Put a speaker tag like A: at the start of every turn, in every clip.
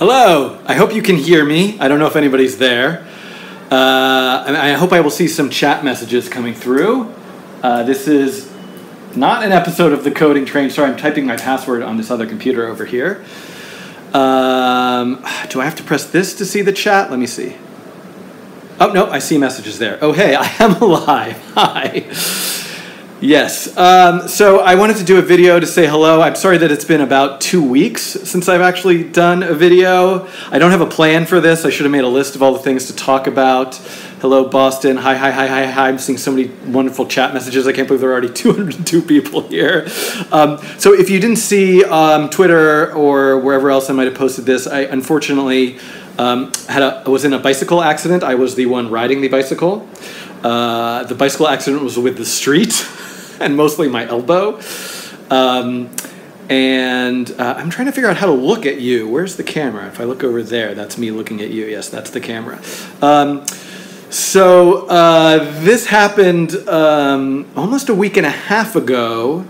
A: Hello, I hope you can hear me. I don't know if anybody's there. I hope I will see some chat messages coming through. This is not an episode of the Coding Train. Sorry, I'm typing my password on this other computer over here. Do I have to press this to see the chat? Let me see. Oh, no, I see messages there. Oh, hey, I am alive. Hi. Yes, so I wanted to do a video to say hello. I'm sorry that it's been about 2 weeks since I've actually done a video. I don't have a plan for this. I should have made a list of all the things to talk about. Hello, Boston. Hi, hi, hi, hi, hi. I'm seeing so many wonderful chat messages. I can't believe there are already 202 people here. So if you didn't see Twitter or wherever else I might have posted this, I unfortunately was in a bicycle accident. I was the one riding the bicycle. The bicycle accident was with the street. And mostly my elbow. I'm trying to figure out how to look at you. Where's the camera? If I look over there, that's me looking at you. Yes, that's the camera. This happened almost a week and a half ago.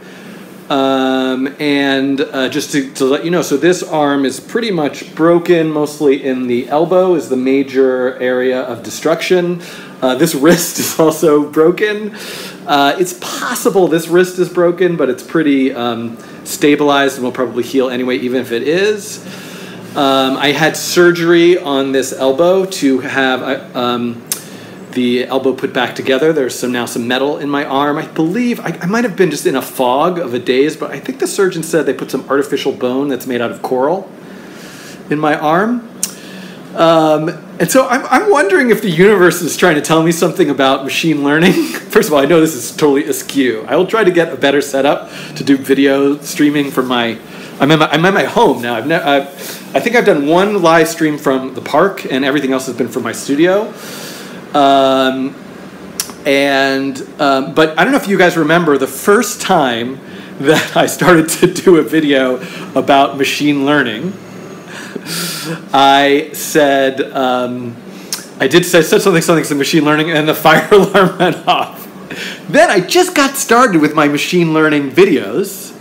A: Just to let you know, so this arm is pretty much broken, mostly in the elbow is the major area of destruction. This wrist is also broken. It's possible this wrist is broken, but it's pretty stabilized and will probably heal anyway, even if it is. I had surgery on this elbow to have the elbow put back together. There's now some metal in my arm. I believe, I might have been just in a fog of a daze, but I think the surgeon said they put some artificial bone that's made out of coral in my arm. And so I'm wondering if the universe is trying to tell me something about machine learning. First of all, I know this is totally askew. I will try to get a better setup to do video streaming from my... I'm at my home now. I think I've done one live stream from the park, and everything else has been from my studio. But I don't know if you guys remember the first time that I started to do a video about machine learning. I said something machine learning, and the fire alarm went off. Then I just got started with my machine learning videos,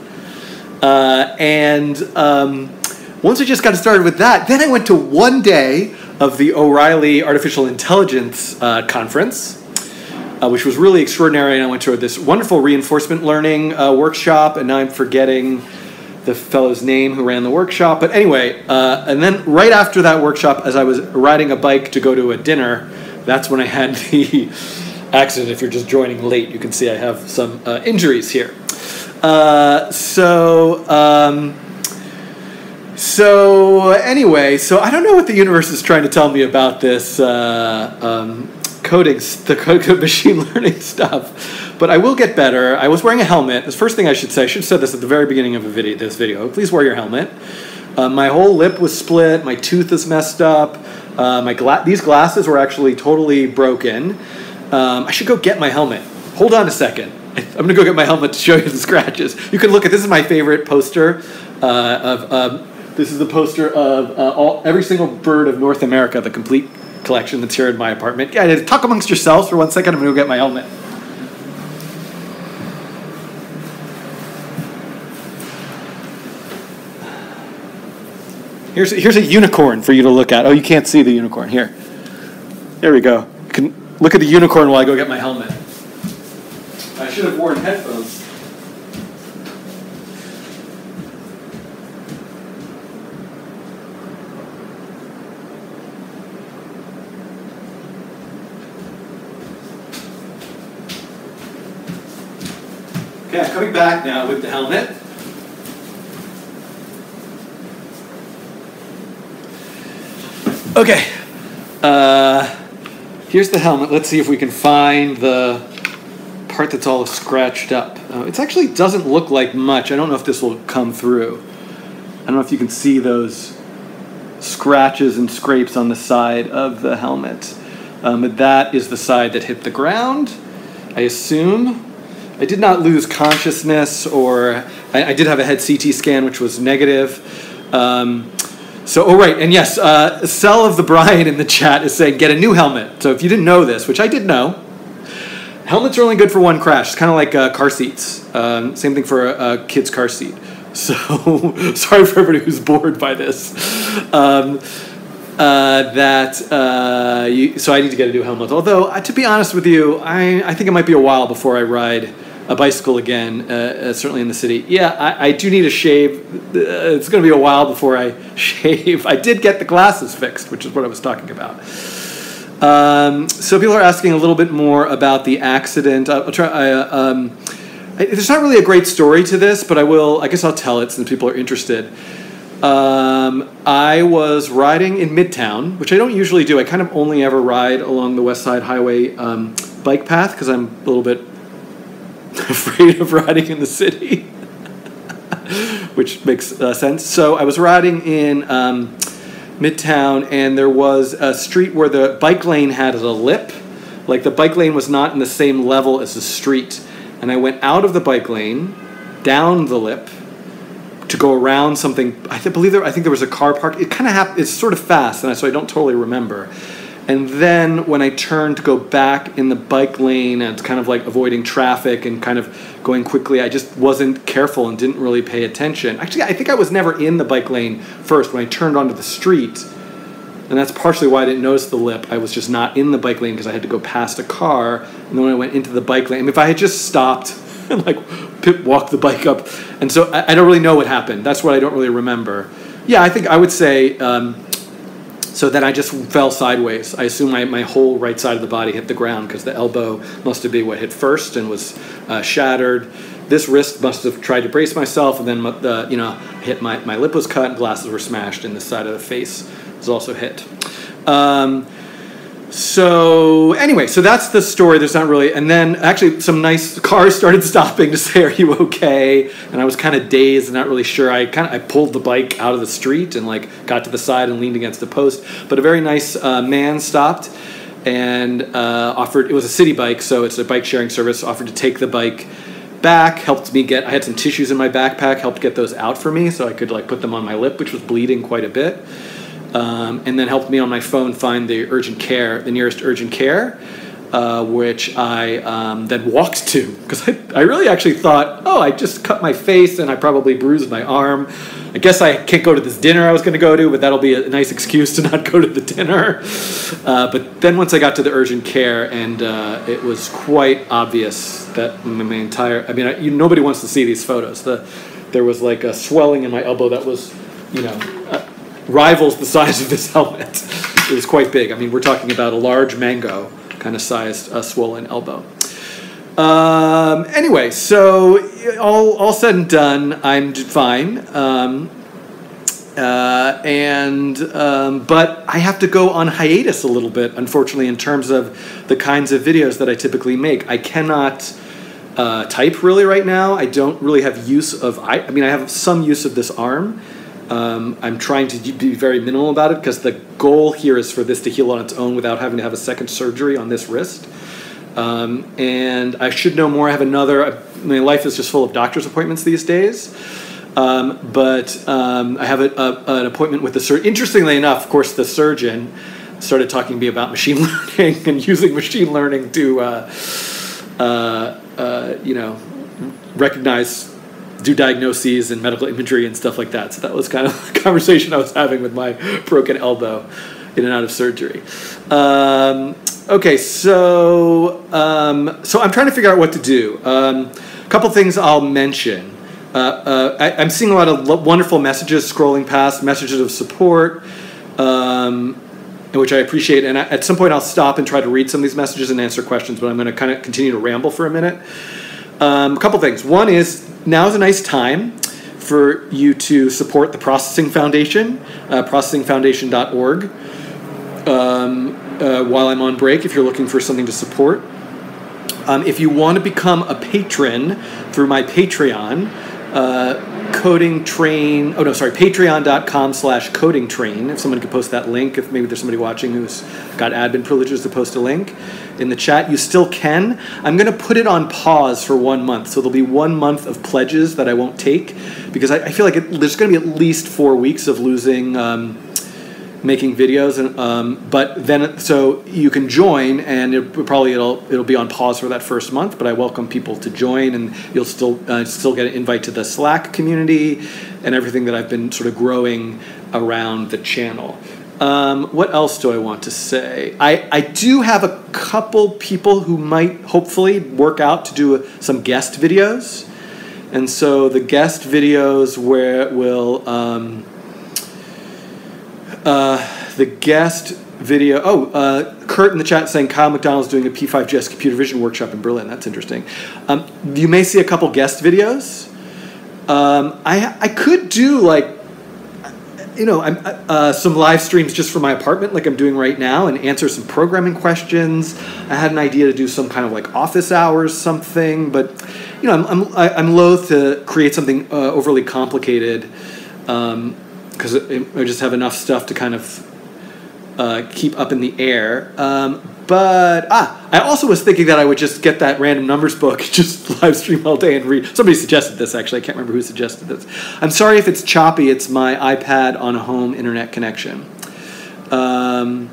A: once I just got started with that, then I went to one day of the O'Reilly Artificial Intelligence Conference, which was really extraordinary. And I went to this wonderful reinforcement learning workshop, and now I'm forgetting the fellow's name who ran the workshop. But anyway, and then right after that workshop, as I was riding a bike to go to a dinner, that's when I had the accident. If you're just joining late, you can see I have some injuries here. Anyway, I don't know what the universe is trying to tell me about this coding machine learning stuff, but I will get better. I was wearing a helmet. The first thing I should say, I should have said this at the very beginning of this video. Please wear your helmet. My whole lip was split. My tooth is messed up. These glasses were actually totally broken. I should go get my helmet. Hold on a second. I'm going to go get my helmet to show you the scratches. You can look at, this is my favorite poster this is the poster of every single bird of North America, the complete collection that's here in my apartment. Yeah, talk amongst yourselves for 1 second. I'm going to go get my helmet. Here's a unicorn for you to look at. Oh, you can't see the unicorn. Here. There we go. You can look at the unicorn while I go get my helmet. I should have worn headphones. Okay, I'm coming back now with the helmet. Okay, here's the helmet. Let's see if we can find the part that's all scratched up. It actually doesn't look like much. I don't know if this will come through. I don't know if you can see those scratches and scrapes on the side of the helmet. But that is the side that hit the ground, I assume. I did not lose consciousness, or I did have a head CT scan, which was negative. Oh right, and yes, Cell of the Brian in the chat is saying, get a new helmet. So if you didn't know this, which I did know, helmets are only good for one crash. It's kind of like car seats. Same thing for a kid's car seat. So sorry for everybody who's bored by this. So I need to get a new helmet. Although, to be honest with you, I think it might be a while before I ride a bicycle again, certainly in the city. Yeah, I do need a shave. It's going to be a while before I shave. I did get the glasses fixed, which is what I was talking about. So people are asking a little bit more about the accident. I'll try. There's not really a great story to this, but I guess I'll tell it since people are interested. I was riding in Midtown, which I don't usually do. I kind of only ever ride along the West Side Highway bike path because I'm a little bit afraid of riding in the city, which makes sense. So I was riding in Midtown, and there was a street where the bike lane had a lip. Like the bike lane was not in the same level as the street. And I went out of the bike lane, down the lip, to go around something. I think there was a car park. It kind of happened. It's sort of fast, and so I don't totally remember. And then when I turned to go back in the bike lane and kind of like avoiding traffic and kind of going quickly, I just wasn't careful and didn't really pay attention. Actually, I think I was never in the bike lane first when I turned onto the street. And that's partially why I didn't notice the lip. I was just not in the bike lane because I had to go past a car. And then when I went into the bike lane, if I had just stopped and like walked the bike up. And so I don't really know what happened. That's what I don't really remember. Yeah, I think I would say... So then I just fell sideways. I assume my whole right side of the body hit the ground because the elbow must have been what hit first and was shattered. This wrist must have tried to brace myself, and then hit my lip was cut, and glasses were smashed, and this side of the face was also hit. So anyway, so that's the story. There's not really, and then actually some nice cars started stopping to say, "Are you okay?" And I was kind of dazed and not really sure. I pulled the bike out of the street and like got to the side and leaned against a post. But a very nice man stopped and offered. It was a city bike, so it's a bike sharing service. Offered to take the bike back, helped me get. I had some tissues in my backpack, helped get those out for me so I could like put them on my lip, which was bleeding quite a bit. And then helped me on my phone find the nearest urgent care, which I then walked to because I really actually thought, oh, I just cut my face and I probably bruised my arm. I guess I can't go to this dinner I was going to go to, but that'll be a nice excuse to not go to the dinner. But then once I got to the urgent care, and it was quite obvious that my entire, nobody wants to see these photos. There was like a swelling in my elbow that was, rivals the size of this helmet. It was quite big. I mean, we're talking about a large mango kind of sized swollen elbow. Anyway, so all said and done, I'm fine. But I have to go on hiatus a little bit, unfortunately, in terms of the kinds of videos that I typically make. I cannot type really right now. I don't really have use of, I have some use of this arm. I'm trying to be very minimal about it because the goal here is for this to heal on its own without having to have a second surgery on this wrist. And I should know more. I have my life is just full of doctor's appointments these days. But I have an appointment with the surgeon. Interestingly enough, of course, the surgeon started talking to me about machine learning and using machine learning to, do diagnoses and medical imagery and stuff like that. So that was kind of the conversation I was having with my broken elbow in and out of surgery. Okay, so I'm trying to figure out what to do. A couple things I'll mention. I'm seeing a lot of wonderful messages scrolling past, messages of support, which I appreciate. And at some point I'll stop and try to read some of these messages and answer questions, but I'm going to kind of continue to ramble for a minute. A couple things. One is, now is a nice time for you to support the Processing Foundation, processingfoundation.org, while I'm on break, if you're looking for something to support. If you want to become a patron through my Patreon, patreon.com/codingtrain. If someone could post that link, if maybe there's somebody watching who's got admin privileges to post a link in the chat, you still can. I'm going to put it on pause for 1 month, so there'll be 1 month of pledges that I won't take because I feel like there's going to be at least 4 weeks of losing making videos, and but then so you can join, and it'll be on pause for that first month. But I welcome people to join, and you'll still get an invite to the Slack community and everything that I've been sort of growing around the channel. What else do I want to say? I do have a couple people who might hopefully work out to do some guest videos, and so the guest videos the guest video. Kurt in the chat saying Kyle McDonald's doing a P5GS computer vision workshop in Berlin. That's interesting. You may see a couple guest videos. I could do some live streams just from my apartment, like I'm doing right now, and answer some programming questions. I had an idea to do some kind of like office hours something, but I'm loath to create something overly complicated. Because I just have enough stuff to kind of keep up in the air. But I also was thinking that I would just get that random numbers book, just live stream all day and read. Somebody suggested this, actually. I can't remember who suggested this. I'm sorry if it's choppy. It's my iPad on a home internet connection. Yeah,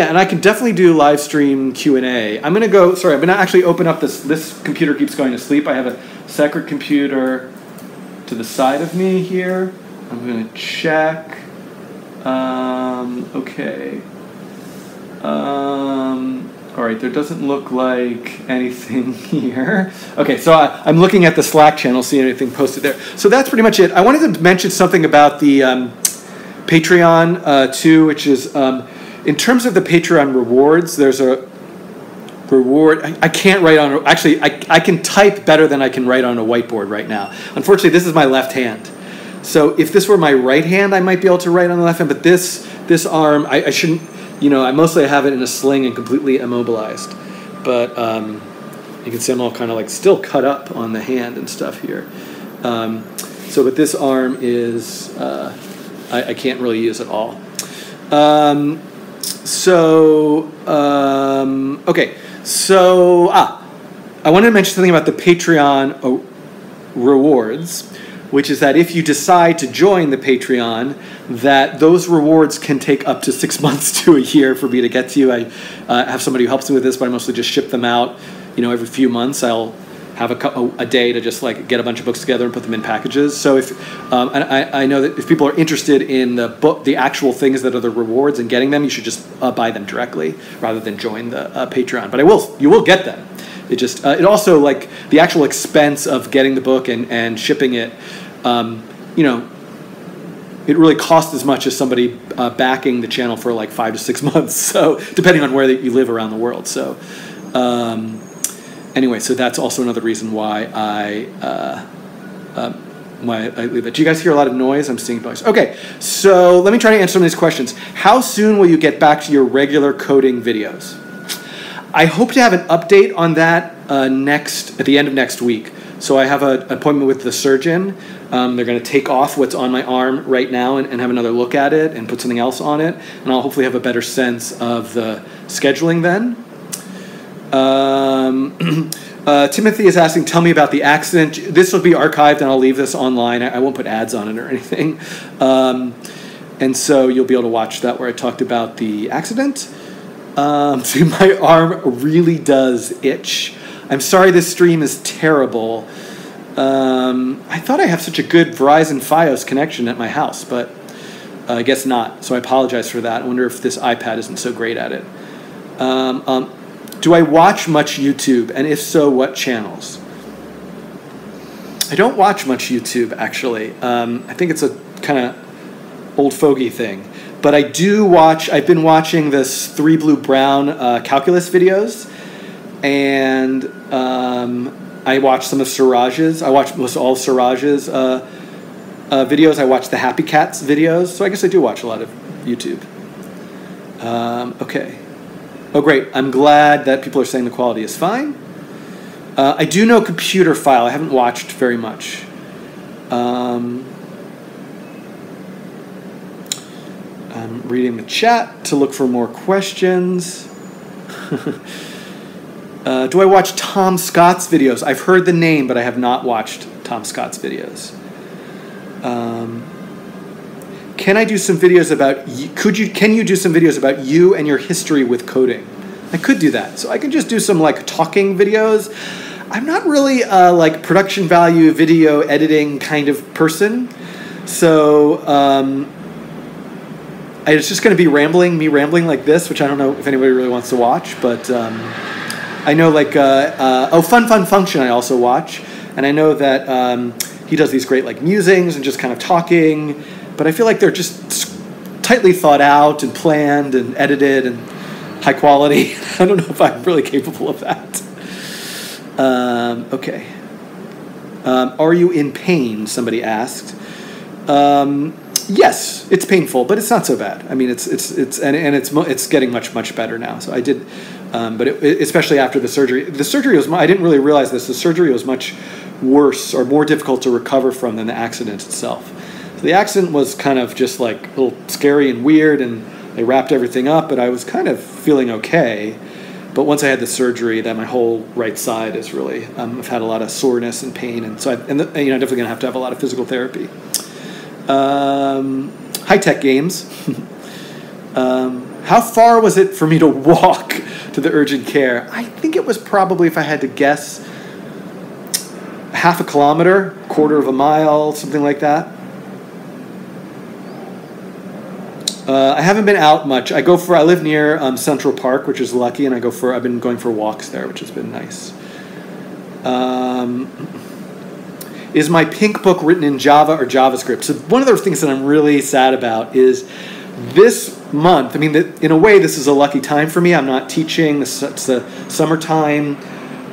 A: and I can definitely do live stream Q&A. I'm going to actually open up this computer keeps going to sleep. I have a separate computer to the side of me here. I'm going to check. Okay. All right, there doesn't look like anything here. Okay, so I'm looking at the Slack channel, seeing anything posted there. So that's pretty much it. I wanted to mention something about the Patreon too, which is in terms of the Patreon rewards, there's a reward. I can't write on. Actually, I can type better than I can write on a whiteboard right now. Unfortunately, this is my left hand. So if this were my right hand, I might be able to write on the left hand. But this arm, I shouldn't. I mostly have it in a sling and completely immobilized. But you can see I'm all kind of like still cut up on the hand and stuff here. But this arm is I can't really use at all. Okay. So, I wanted to mention something about the Patreon rewards, which is that if you decide to join the Patreon, that those rewards can take up to 6 months to a year for me to get to you. I have somebody who helps me with this, but I mostly just ship them out. Every few months I'll have a day to just like get a bunch of books together and put them in packages. So if and I know that if people are interested in the actual things that are the rewards and getting them, you should just buy them directly rather than join the Patreon. But you will get them. It just it also like the actual expense of getting the book and shipping it. It really costs as much as somebody backing the channel for like 5 to 6 months. So depending on where you live around the world. So. Anyway, so that's also another reason why I leave it. Do you guys hear a lot of noise? I'm seeing noise. Okay, so let me try to answer some of these questions. How soon will you get back to your regular coding videos? I hope to have an update on that at the end of next week. So I have an appointment with the surgeon. They're going to take off what's on my arm right now and have another look at it and put something else on it. And I'll hopefully have a better sense of the scheduling then. Timothy is asking, tell me about the accident. This will be archived and I'll leave this online. I won't put ads on it or anything. And so you'll be able to watch that where I talked about the accident. See, my arm really does itch. I'm sorry this stream is terrible. I thought I have such a good Verizon Fios connection at my house, but I guess not. So I apologize for that. I wonder if this iPad isn't so great at it. Do I watch much YouTube? And if so, what channels? I don't watch much YouTube, actually. I think it's a kind of old fogey thing. But I do watch, I've been watching this 3 Blue Brown calculus videos. And I watch some of Suraj's. I watch most all Suraj's videos. I watch the Happy Cats videos. So I guess I do watch a lot of YouTube. Okay. Oh, great. I'm glad that people are saying the quality is fine. I do know Computer File. I haven't watched very much. I'm reading the chat to look for more questions. Do I watch Tom Scott's videos? I've heard the name, but I have not watched Tom Scott's videos. can I do some videos about can you do some videos about you and your history with coding? I could do that. So I can just do some like talking videos. I'm not really like production value video editing kind of person. So it's just going to be me rambling like this, which I don't know if anybody really wants to watch, but I know like, Fun Function I also watch, and I know that he does these great like musings and just kind of talking, but I feel like they're just tightly thought out and planned and edited and high quality. I don't know if I'm really capable of that. Okay. Are you in pain? Somebody asked. Yes, it's painful, but it's not so bad. I mean, it's getting much better now. So I did, but especially after the surgery. The surgery was. I didn't really realize this. The surgery was much worse or more difficult to recover from than the accident itself. So the accident was kind of just like a little scary and weird, and they wrapped everything up, but I was kind of feeling okay. But once I had the surgery, that my whole right side is really. I've had a lot of soreness and pain, and so I'm definitely going to have a lot of physical therapy. High-tech games. How far was it for me to walk to the urgent care? I think it was probably, if I had to guess, half a kilometer, quarter of a mile, something like that. I haven't been out much. I live near Central Park, which is lucky, and I've been going for walks there, which has been nice. Is my pink book written in Java or JavaScript? So one of the things that I'm really sad about is this month. I mean, in a way, this is a lucky time for me. I'm not teaching. It's the summertime.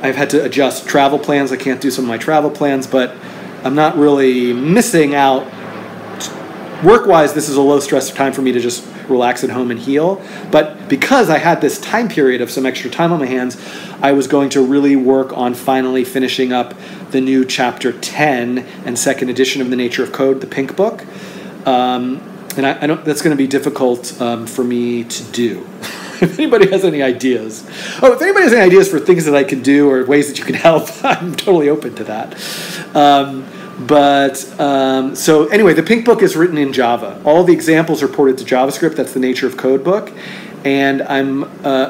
A: I've had to adjust travel plans. I can't do some of my travel plans, but I'm not really missing out. Work-wise, this is a low-stress time for me to just relax at home and heal. But because I had this time period of some extra time on my hands, I was going to really work on finally finishing up the new chapter 10 and second edition of The Nature of Code, the pink book. And I don't. That's going to be difficult for me to do. If anybody has any ideas. If anybody has any ideas for things that I can do or ways that you can help, I'm totally open to that. So anyway, the pink book is written in Java. All the examples are ported to JavaScript. That's the Nature of Code book. And I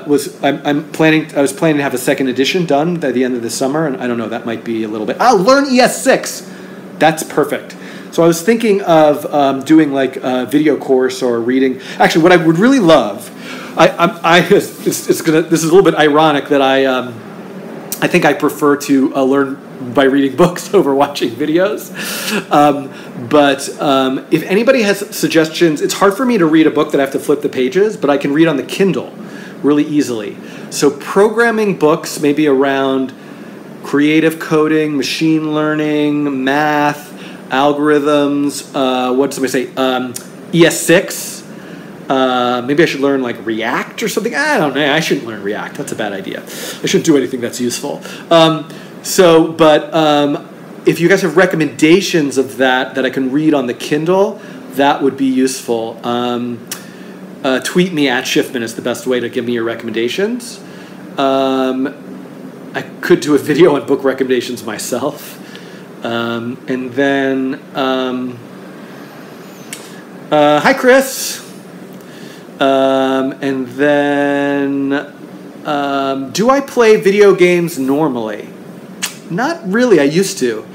A: was planning to have a second edition done by the end of the summer, and I don't know, that might be a little bit. Learn ES6. That's perfect. So I was thinking of doing like a video course or reading. Actually, what I would really love, this is a little bit ironic that I think I prefer to learn by reading books over watching videos. But if anybody has suggestions, it's hard for me to read a book that I have to flip the pages, but I can read on the Kindle really easily. So programming books, maybe around creative coding, machine learning, math, algorithms, what did somebody say? ES6. Maybe I should learn like React or something. I don't know. I shouldn't learn React. That's a bad idea. I shouldn't do anything that's useful. If you guys have recommendations of that I can read on the Kindle, that would be useful. Tweet me at Schiffman is the best way to give me your recommendations. I could do a video on book recommendations myself. And then, hi Chris. And then, do I play video games normally? Not really, I used to.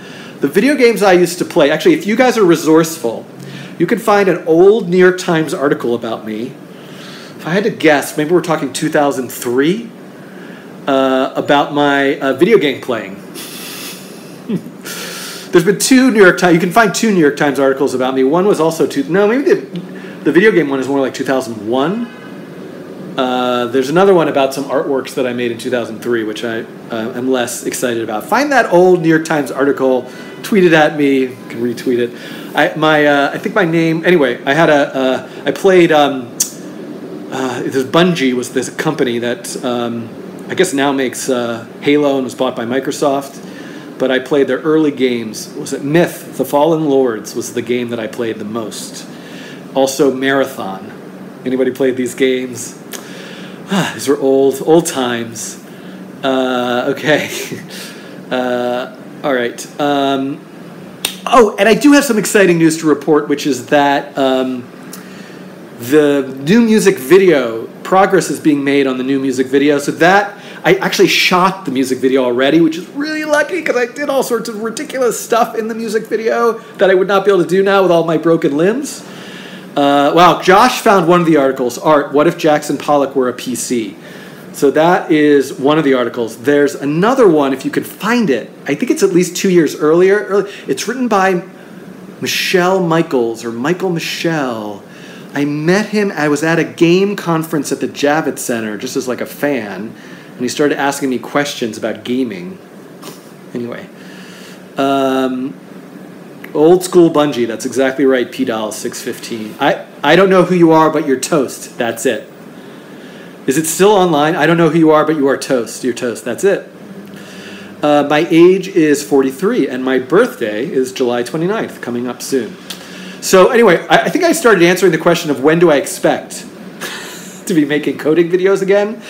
A: The video games I used to play, actually, if you guys are resourceful, you can find an old New York Times article about me. If I had to guess, maybe we're talking 2003, about my video game playing. There's been two New York Times, you can find two New York Times articles about me. One was also, maybe the video game one is more like 2001. There's another one about some artworks that I made in 2003, which I am less excited about. Find that old New York Times article, tweet it at me, you can retweet it. I think my name, anyway, I played, this Bungie was this company that I guess now makes Halo and was bought by Microsoft. But I played their early games. Was it Myth? The Fallen Lords was the game that I played the most. Also Marathon. Anybody played these games? These were old times. Okay. All right. Oh, and I do have some exciting news to report, which is that the new music video, progress is being made on the new music video. So that, I actually shot the music video already, which is really lucky because I did all sorts of ridiculous stuff in the music video that I would not be able to do now with all my broken limbs. Wow, Josh found one of the articles, Art, what if Jackson Pollock were a PC? So that is one of the articles. There's another one, if you could find it. I think it's at least 2 years earlier. It's written by Michelle Michaels, or Michael Michelle. I met him, I was at a game conference at the Javits Center, just as like a fan, and he started asking me questions about gaming. Anyway. Old school Bungie, that's exactly right, P-Doll615. I don't know who you are, but you're toast. That's it. Is it still online? I don't know who you are, but you are toast. You're toast. That's it. My age is 43, and my birthday is July 29th, coming up soon. So anyway, I think I started answering the question of when do I expect to be making coding videos again.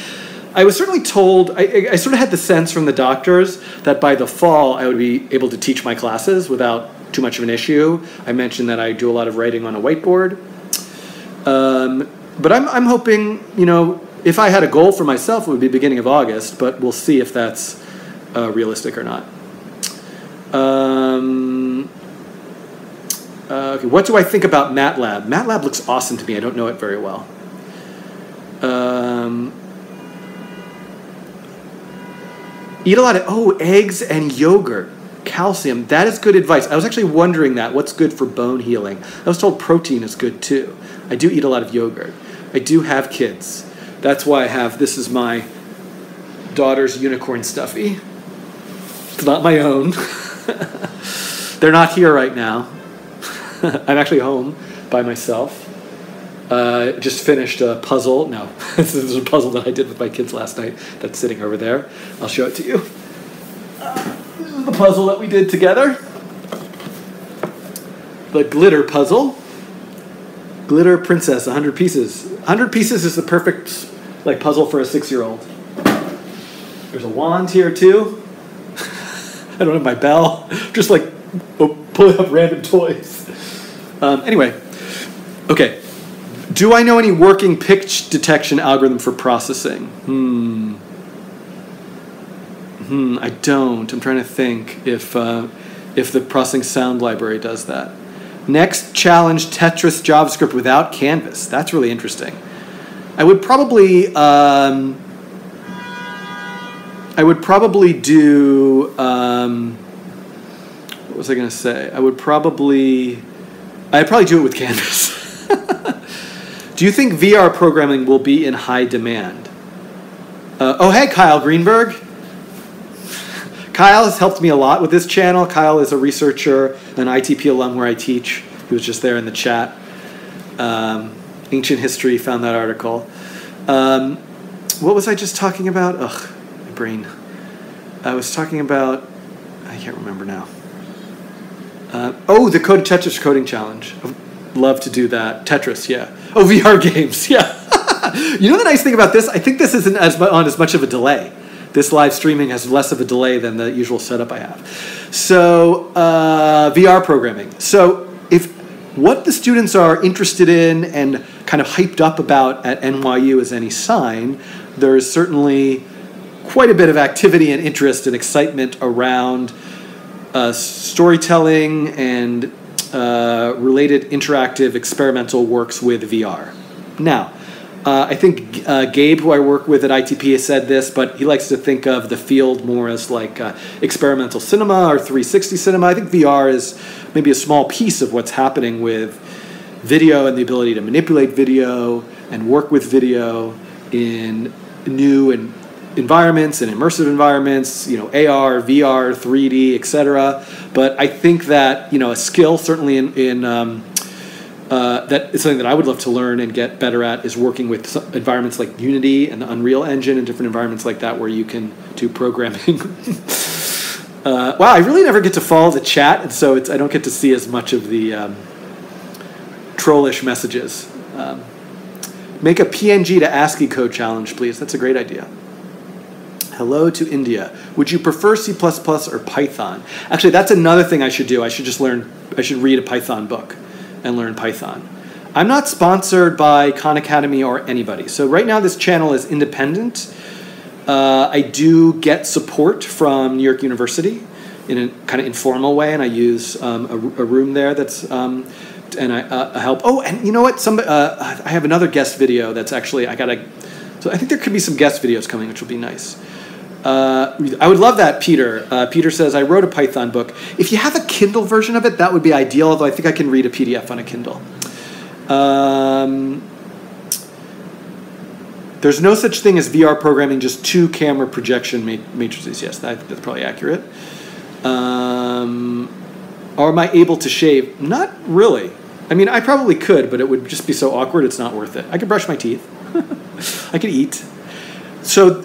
A: I was certainly told, I sort of had the sense from the doctors that by the fall I would be able to teach my classes without too much of an issue. I mentioned that I do a lot of writing on a whiteboard. But I'm hoping, you know, if I had a goal for myself, it would be beginning of August, but we'll see if that's realistic or not. Okay, what do I think about MATLAB? MATLAB looks awesome to me. I don't know it very well. Eat a lot of, eggs and yogurt. Calcium, that is good advice. I was actually wondering that. What's good for bone healing? I was told protein is good too. I do eat a lot of yogurt. I do have kids. That's why I have, this is my daughter's unicorn stuffy. It's not my own. They're not here right now. I'm actually home by myself. Just finished a puzzle. No, this is a puzzle that I did with my kids last night that's sitting over there. I'll show it to you. This is the puzzle that we did together. The glitter puzzle. Glitter Princess, 100 pieces. 100 pieces is the perfect puzzle for a 6-year-old. There's a wand here too. I don't have my bell. Just pulling up random toys. Anyway, okay. Do I know any working pitch detection algorithm for processing? I don't. I'm trying to think if the processing sound library does that. Next challenge, Tetris JavaScript without Canvas. That's really interesting. I would probably do, what was I going to say? I'd probably do it with Canvas. Do you think VR programming will be in high demand? Hey, Kyle Greenberg. Kyle has helped me a lot with this channel. Kyle is a researcher, an ITP alum where I teach. He was just there in the chat. Ancient History found that article. What was I just talking about? Ugh, my brain. I was talking about, I can't remember now. The Code Tetris Coding Challenge. I'd love to do that. Tetris, yeah. VR games, yeah. You know the nice thing about this? I think this isn't on as much of a delay. This live streaming has less of a delay than the usual setup I have. So, VR programming. So, if what the students are interested in and kind of hyped up about at NYU is any sign, there is certainly quite a bit of activity and interest and excitement around storytelling and related interactive experimental works with VR. Now, I think Gabe, who I work with at ITP, has said this, but he likes to think of the field more as experimental cinema or 360 cinema. I think VR is maybe a small piece of what's happening with video and the ability to manipulate video and work with video in new and environments and immersive environments, AR, VR, 3D, etc. But I think that, a skill certainly that is something that I would love to learn and get better at is working with environments like Unity and the Unreal Engine and different environments like that where you can do programming. Wow, I really never get to follow the chat, and so I don't get to see as much of the trollish messages. Make a PNG to ASCII code challenge, please. That's a great idea. hello to India. Would you prefer C++ or Python? Actually, that's another thing I should do. I should read a Python book and learn Python. I'm not sponsored by Khan Academy or anybody. So right now this channel is independent. I do get support from New York University in a kind of informal way, and I use a room there that's, and I help. Oh, and you know what? I have another guest video that's actually, so I think there could be some guest videos coming, which will be nice. I would love that, Peter. Peter says, I wrote a Python book. If you have a Kindle version of it, that would be ideal, although I think I can read a PDF on a Kindle. There's no such thing as VR programming, just 2 camera projection matrices. Yes, that's probably accurate. Or am I able to shave? Not really. I mean, I probably could, but it would just be so awkward, it's not worth it. I could brush my teeth. I could eat. So,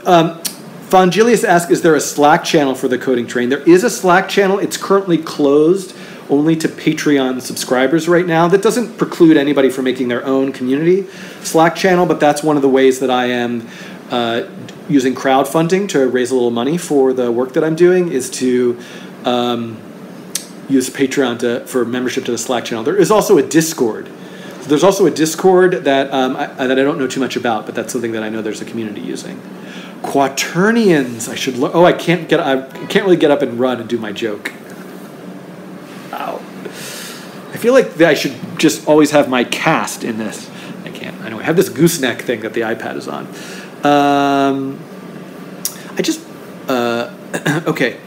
A: Fongilius asks, is there a Slack channel for the coding train? There is a Slack channel. It's currently closed only to Patreon subscribers right now. That doesn't preclude anybody from making their own community Slack channel, but that's one of the ways that I am using crowdfunding to raise a little money for the work that I'm doing, is to use Patreon for membership to the Slack channel. There is also a Discord. So there's also a Discord that I don't know too much about, but that's something that I know there's a community using. Quaternions, I should look. Oh, I can't really get up and run and do my joke. Ow. I feel like I should just always have my cast in this. I can't. I know I have this gooseneck thing that the iPad is on. Okay.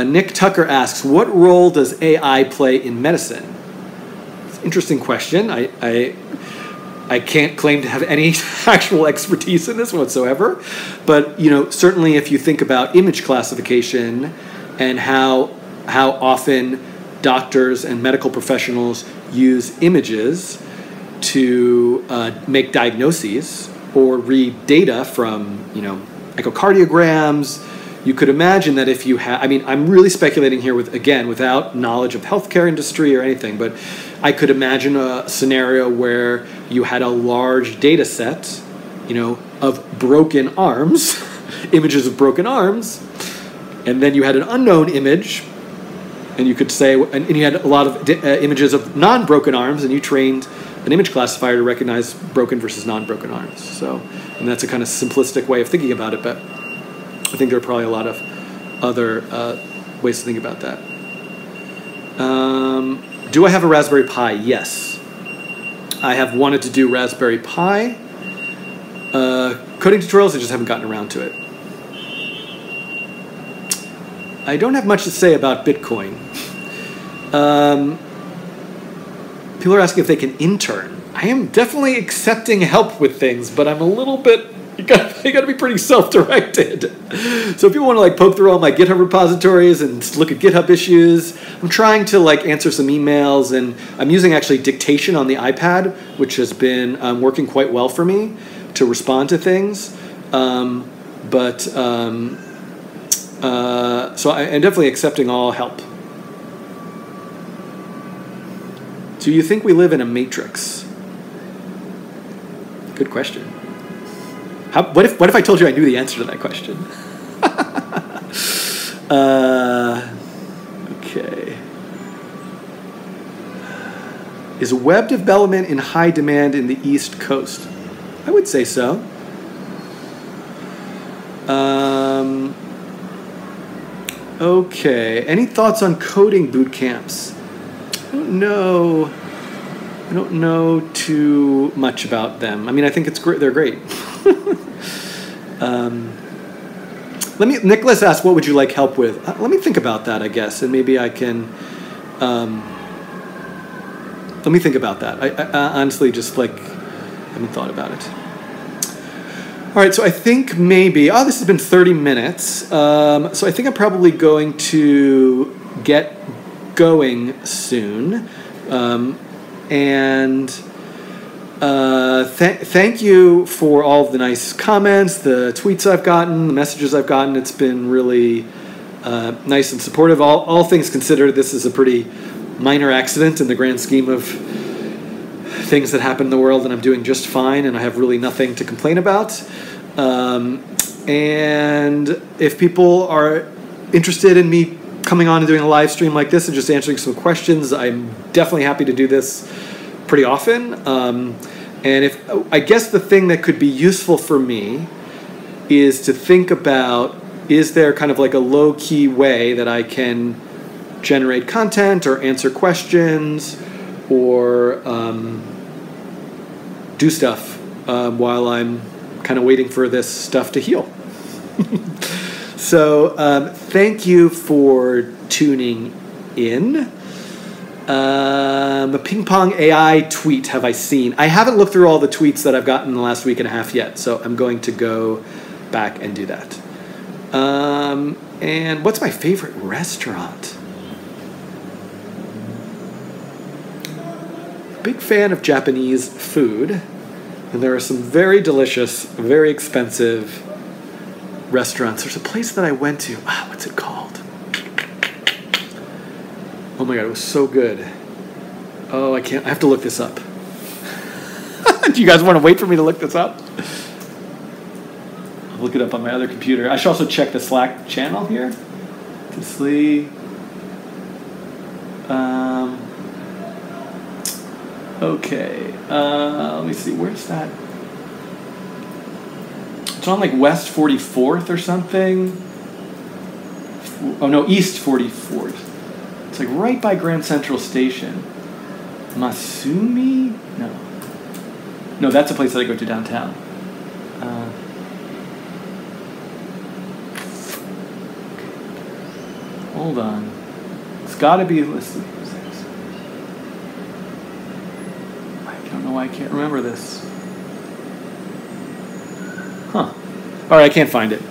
A: Nick Tucker asks, what role does AI play in medicine? It's an interesting question. I can't claim to have any actual expertise in this whatsoever, but certainly if you think about image classification and how often doctors and medical professionals use images to make diagnoses or read data from echocardiograms, you could imagine that if you have, I mean, I'm really speculating here without knowledge of the healthcare industry or anything, but I could imagine a scenario where you had a large data set, of broken arms, images of broken arms, and then you had an unknown image, and you could say, and you had a lot of images of non-broken arms, and you trained an image classifier to recognize broken versus non-broken arms. So, and that's a kind of simplistic way of thinking about it, but I think there are probably a lot of other ways to think about that. Do I have a Raspberry Pi? Yes. I have wanted to do Raspberry Pi. Coding tutorials, I just haven't gotten around to it. I don't have much to say about Bitcoin. People are asking if they can intern. I am definitely accepting help with things, but I'm a little bit... You got to be pretty self-directed. So if you want to poke through all my GitHub repositories and look at GitHub issues, I'm trying to answer some emails, and I'm using actually dictation on the iPad, which has been working quite well for me to respond to things. So I'm definitely accepting all help. Do you think we live in a matrix? Good question. What if I told you I knew the answer to that question? Okay. Is web development in high demand in the East Coast? I would say so. Okay. Any thoughts on coding boot camps? I don't know too much about them. I mean, I think it's great. They're great. Nicholas asked, what would you like help with? Let me think about that, I guess, and maybe I can. Let me think about that. I honestly just haven't thought about it. All right, so I think maybe. Oh, this has been 30 minutes. So I think I'm probably going to get going soon. Thank you for all of the nice comments, the tweets I've gotten, the messages I've gotten. It's been really nice and supportive. All things considered, this is a pretty minor accident in the grand scheme of things that happen in the world, and I'm doing just fine, and I have really nothing to complain about. And if people are interested in me coming on and doing a live stream like this and just answering some questions, I'm definitely happy to do this pretty often. And I guess the thing that could be useful for me is to think about, is there kind of like a low-key way that I can generate content or answer questions or do stuff while I'm kind of waiting for this stuff to heal. So thank you for tuning in. A ping pong AI tweet have I seen? I haven't looked through all the tweets that I've gotten in the last week and a half yet, so I'm going to go back and do that. And what's my favorite restaurant? Big fan of Japanese food, and there are some very delicious, very expensive restaurants. There's a place that I went to. What's it called? Oh my god, it was so good. Oh, I have to look this up. Do you guys want to wait for me to look this up? I'll look it up on my other computer. I should also check the Slack channel here to see. Okay, let me see, where's that? It's on like West 44th or something. Oh no, East 44th. It's like right by Grand Central Station. Masumi? No, that's a place that I go to downtown. Hold on. It's gotta be listed. I don't know why I can't remember this. Huh. Alright, I can't find it.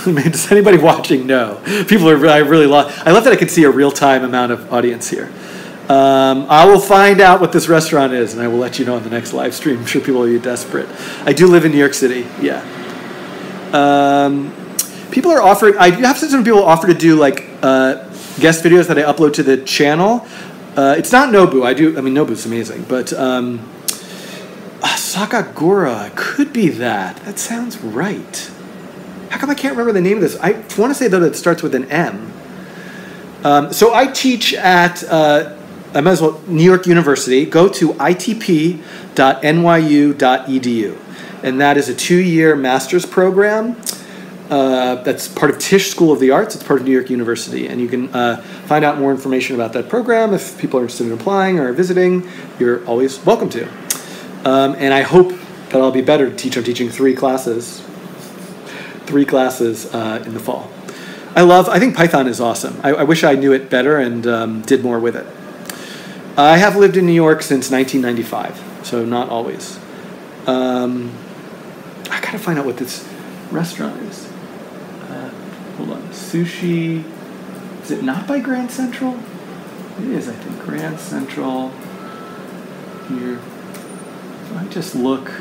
A: Does anybody watching know? People are I really love. I love that I can see a real-time amount of audience here. I will find out what this restaurant is, and I will let you know on the next live stream. I'm sure people will be desperate. I do live in New York City. Yeah. People are offering. I have some people offer to do like guest videos that I upload to the channel. It's not Nobu. I mean, Nobu's amazing, but Sakagura could be that. That sounds right. How come I can't remember the name of this? I want to say that it starts with an M. So I teach at, I might as well, New York University. Go to itp.nyu.edu. And that is a 2-year master's program. That's part of Tisch School of the Arts. It's part of New York University. And you can find out more information about that program. If people are interested in applying or visiting, you're always welcome to. And I hope that I'll be better to teach. I'm teaching 3 classes in the fall. I think Python is awesome. I wish I knew it better and did more with it. I have lived in New York since 1995, so not always. I gotta find out what this restaurant is. Hold on, sushi. Is it not by Grand Central? It is, I think. Grand Central. Here. If I just look.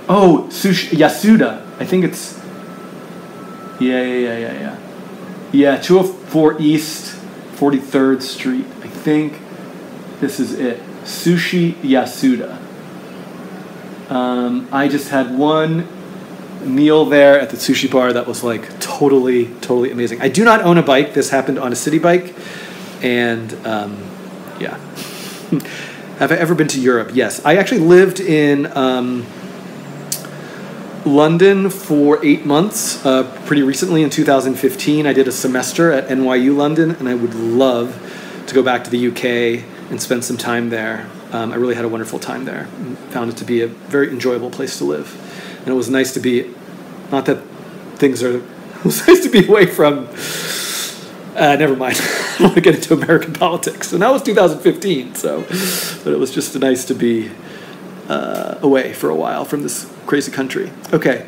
A: Oh, Sushi Yasuda. I think it's. Yeah. Yeah, 204 East 43rd Street. I think this is it. Sushi Yasuda. I just had one meal there at the sushi bar that was like totally amazing. I do not own a bike. This happened on a city bike. And yeah. Have I ever been to Europe? Yes. I actually lived in London for 8 months pretty recently in 2015. I did a semester at NYU London, and I would love to go back to the UK and spend some time there. I really had a wonderful time there. Found it to be a very enjoyable place to live. And it was nice to be, not that things are, it was nice to be away from, never mind. I don't want to get into American politics. And that was 2015, but it was just nice to be away for a while from this crazy country. Okay.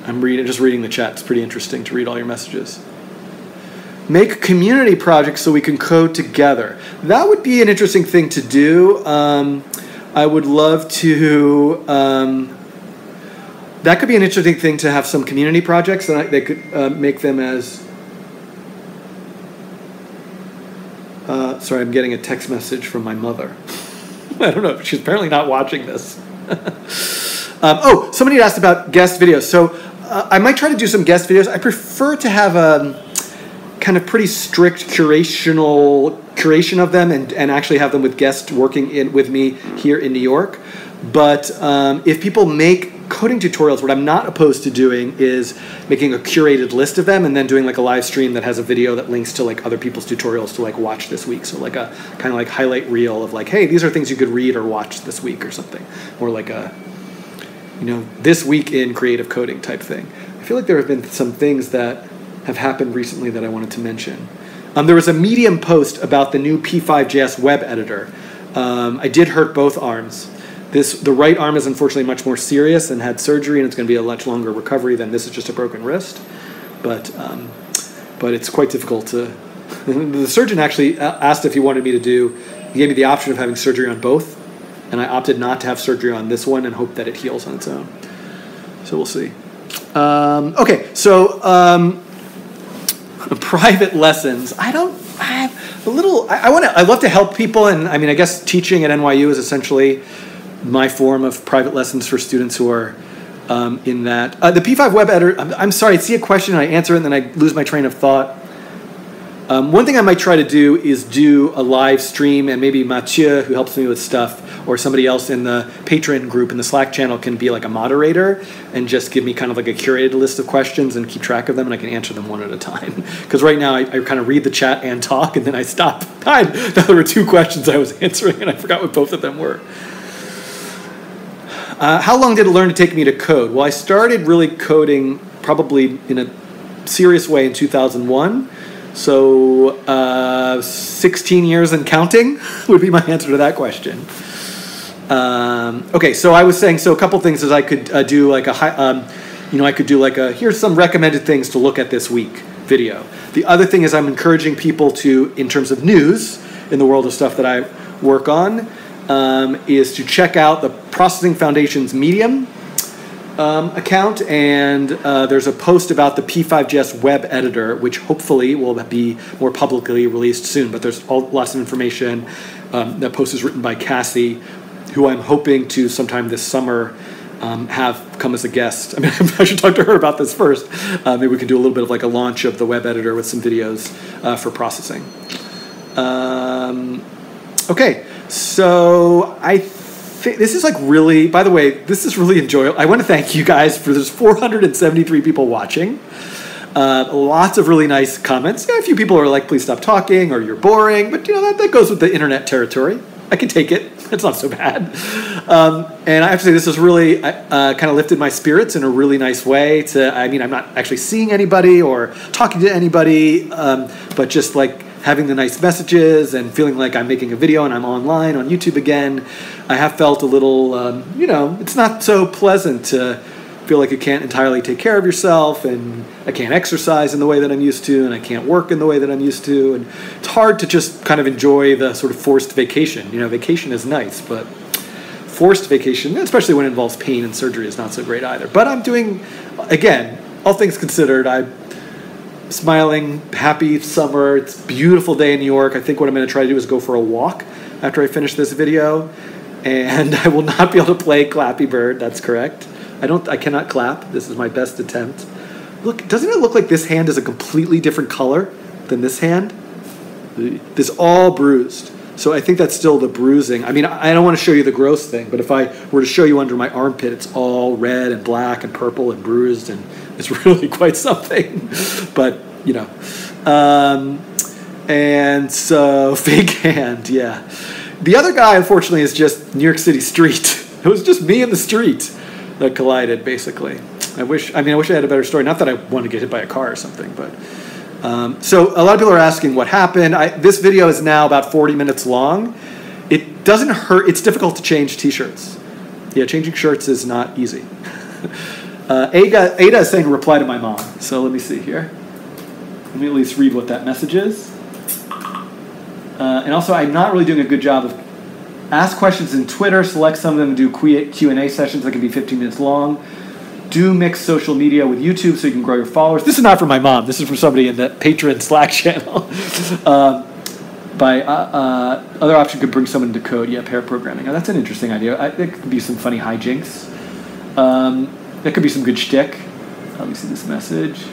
A: I'm just reading the chat. It's pretty interesting to read all your messages. Make community projects so we can code together. That would be an interesting thing to do. I would love to that could be an interesting thing to have some community projects, and they could make them as... sorry, I'm getting a text message from my mother. I don't know. She's apparently not watching this. Oh, somebody asked about guest videos. So I might try to do some guest videos. I prefer to have a kind of pretty strict curation of them and actually have them with guests working with me here in New York. But if people make coding tutorials, what I'm not opposed to doing is making a curated list of them and then doing like a live stream that has a video that links to like other people's tutorials to like watch this week. So like a kind of like highlight reel of like, hey, these are things you could read or watch this week or something. Or like a, this week in creative coding type thing. I feel like there have been some things that have happened recently that I wanted to mention. There was a Medium post about the new P5.js web editor. I did hurt both arms. The right arm is unfortunately much more serious and had surgery, and it's going to be a much longer recovery than this is just a broken wrist. But it's quite difficult to... The surgeon actually asked if he wanted me to do... He gave me the option of having surgery on both, and I opted not to have surgery on this one and hope that it heals on its own. So we'll see. Okay, so private lessons. I have a little... I love to help people, and I mean, I guess teaching at NYU is essentially my form of private lessons for students who are in that. The P5 web editor, I'm sorry, I see a question and I answer it and then I lose my train of thought. One thing I might try to do is do a live stream, and maybe Mathieu, who helps me with stuff, or somebody else in the Patreon group in the Slack channel can be like a moderator and just give me kind of like a curated list of questions and keep track of them, and I can answer them one at a time. Because right now I kind of read the chat and talk and then I stop. There were 2 questions I was answering and I forgot what both of them were. How long did it learn to take me to code? Well, I started really coding probably in a serious way in 2001. So 16 years and counting would be my answer to that question. Okay, so I was saying, so a couple things is I could do like I could do like here's some recommended things to look at this week video. The other thing is I'm encouraging people to, in terms of news in the world of stuff that I work on, is to check out the Processing Foundation's Medium account, and there's a post about the P5.js web editor, which hopefully will be more publicly released soon, but there's lots of information. That post is written by Cassie, who I'm hoping to sometime this summer have come as a guest. I mean, I should talk to her about this first. Maybe we can do a little bit of like a launch of the web editor with some videos for processing. Okay. So I think this is like really, by the way, this is really enjoyable. I want to thank you guys for there's 473 people watching. Lots of really nice comments. Yeah, a few people are like, please stop talking, or you're boring, but that goes with the internet territory. I can take it. It's not so bad. And I have to say this has really kind of lifted my spirits in a really nice way. I mean, I'm not actually seeing anybody or talking to anybody, but just like having the nice messages and feeling like I'm making a video and I'm online on YouTube again. I have felt a little, it's not so pleasant to feel like you can't entirely take care of yourself, and I can't exercise in the way that I'm used to, and I can't work in the way that I'm used to, and it's hard to just kind of enjoy the sort of forced vacation. Vacation is nice, but forced vacation, especially when it involves pain and surgery, is not so great either. But I'm doing, again, all things considered, I'm smiling, happy summer. It's a beautiful day in New York. I think what I'm going to try to do is go for a walk after I finish this video, and I will not be able to play Clappy Bird. That's correct. I cannot clap. This is my best attempt. Look, doesn't it look like this hand is a completely different color than this hand? This is all bruised. So I think that's still the bruising. I mean, I don't want to show you the gross thing, but if I were to show you under my armpit, it's all red and black and purple and bruised, and it's really quite something. But, and so fake hand, yeah. The other guy, unfortunately, is just New York City street. It was just me in the street that collided, basically. I wish I had a better story. Not that I wanted to get hit by a car or something, but... so a lot of people are asking what happened. This video is now about 40 minutes long. It doesn't hurt. It's difficult to change T-shirts. Yeah, changing shirts is not easy. Ada is saying reply to my mom. So let me see here. Let me at least read what that message is. And also, I'm not really doing a good job of ask questions in Twitter, select some of them, and do Q&A sessions that can be 15 minutes long. Do mix social media with YouTube so you can grow your followers. This is not from my mom. This is from somebody in the Patreon Slack channel. Other option could bring someone into code. Yeah, pair programming. Oh, that's an interesting idea. It could be some funny hijinks. That could be some good shtick. Let me see this message.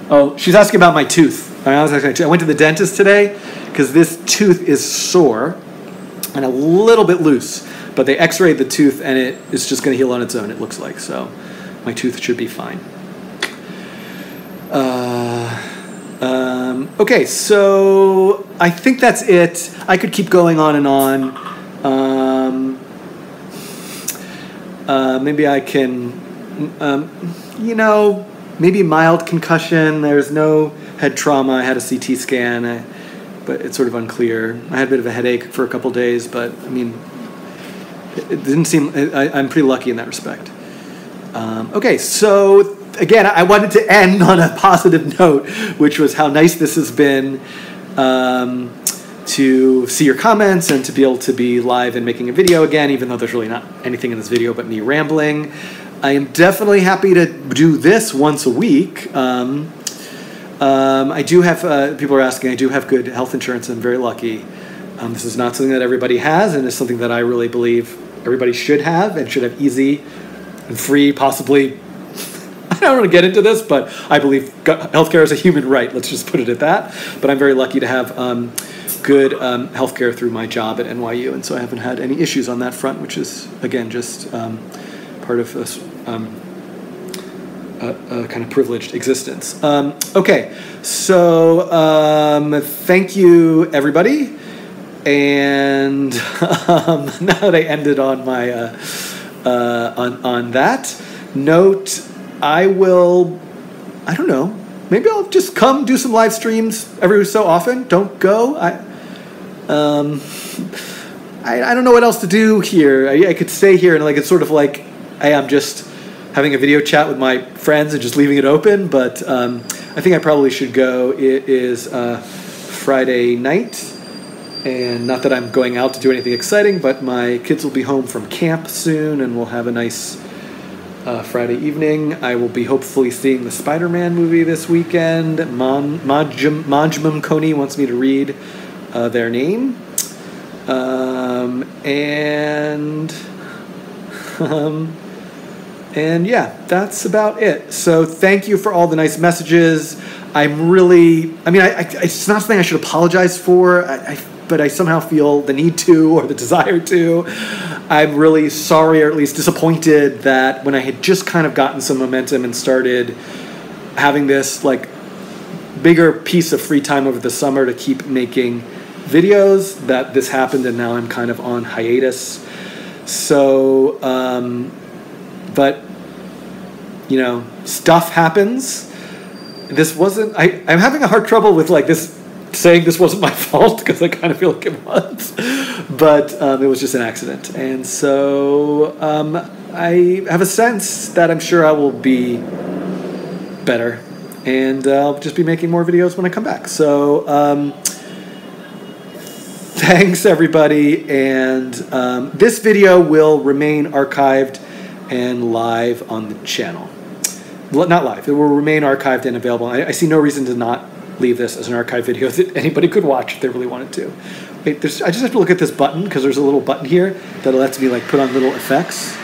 A: Oh, she's asking about my tooth. I went to the dentist today because this tooth is sore and a little bit loose. But they x-rayed the tooth and it is just going to heal on its own, it looks like. So my tooth should be fine. Okay, so I think that's it. I could keep going on and on. Maybe I can, maybe mild concussion. There's no head trauma. I had a CT scan, but it's sort of unclear. I had a bit of a headache for a couple days, but I mean, it didn't seem. I'm pretty lucky in that respect. Okay, so again, I wanted to end on a positive note, which was how nice this has been to see your comments and to be able to be live and making a video again, even though there's really not anything in this video but me rambling. I am definitely happy to do this once a week. I do have, people are asking, I do have good health insurance. I'm very lucky. This is not something that everybody has, and it's something that I really believe everybody should have and should have easy and free, possibly. I don't want to get into this, but I believe healthcare is a human right. Let's just put it at that. But I'm very lucky to have good healthcare through my job at NYU, and so I haven't had any issues on that front, which is, again, just part of a kind of privileged existence. Okay, so thank you, everybody. And now that I ended on my on that note, I don't know, maybe I'll just come do some live streams every so often. Don't go. I don't know what else to do here. I could stay here and it's sort of like, hey, I'm just having a video chat with my friends and just leaving it open, but I think I probably should go. It is Friday night, and not that I'm going out to do anything exciting, but my kids will be home from camp soon, and we'll have a nice Friday evening. I will be hopefully seeing the Spider-Man movie this weekend. Majmum Coney wants me to read their name. And yeah, that's about it. So thank you for all the nice messages. I'm really, it's not something I should apologize for, but I somehow feel the need to, or the desire to. I'm really sorry, or at least disappointed, that when I had just kind of gotten some momentum and started having this bigger piece of free time over the summer to keep making videos, that this happened, and now I'm kind of on hiatus. So, but, stuff happens. This wasn't, I'm having a hard trouble with this, saying this wasn't my fault, because I kind of feel like it was, but it was just an accident. And so I have a sense that I'm sure I will be better, and I'll just be making more videos when I come back. So thanks, everybody, and this video will remain archived and live on the channel. Not live, it will remain archived and available. I see no reason to not leave this as an archive video that anybody could watch if they really wanted to. Wait, I just have to look at this button, because there's a little button here that lets me put on little effects.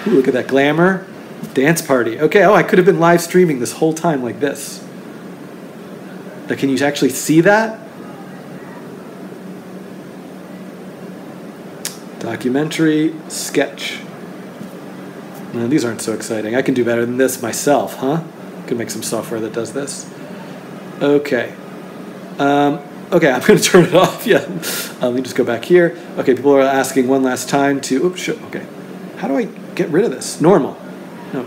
A: Ooh, look at that glamour. Dance party. Okay, I could have been live streaming this whole time like this. Can you actually see that? Documentary, sketch. No, these aren't so exciting. I can do better than this myself, huh? I can make some software that does this. Okay. Okay, I'm going to turn it off. Yeah. Let me just go back here. Okay, people are asking one last time to... Oops, okay. How do I get rid of this? Normal. No.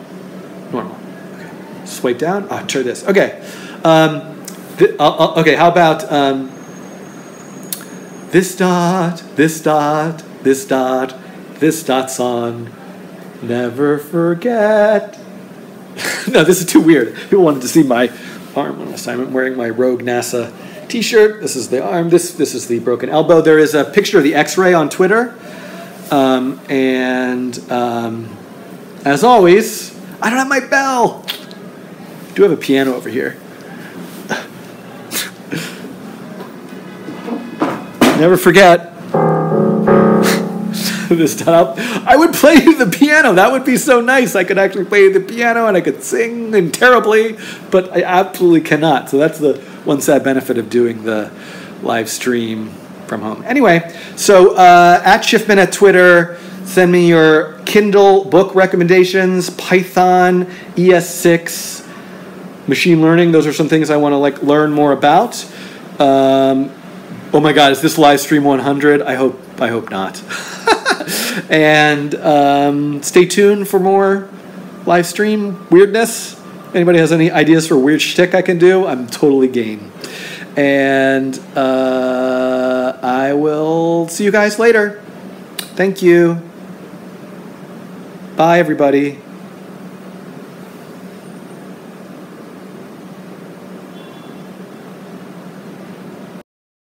A: Normal. Okay. Swipe down. Try this. Okay. Okay, how about... this dot, this dot, this dot, this dot's on... Never forget. No, this is too weird. People wanted to see my arm on this time. I'm wearing my Rogue NASA t-shirt. This is the arm. This is the broken elbow. There is a picture of the x-ray on Twitter. as always, I don't have my bell. I do have a piano over here. Never forget. This time I would play the piano. That would be so nice. I could actually play the piano and I could sing and terribly, but I absolutely cannot. So that's the one sad benefit of doing the live stream from home. Anyway, so at Schiffman at Twitter, send me your Kindle book recommendations, Python, ES6, machine learning. Those are some things I want to learn more about. Oh my God, is this live stream 100? I hope not. And stay tuned for more live stream weirdness. Anybody has any ideas for weird shtick I can do? I'm totally game. And I will see you guys later. Thank you. Bye, everybody.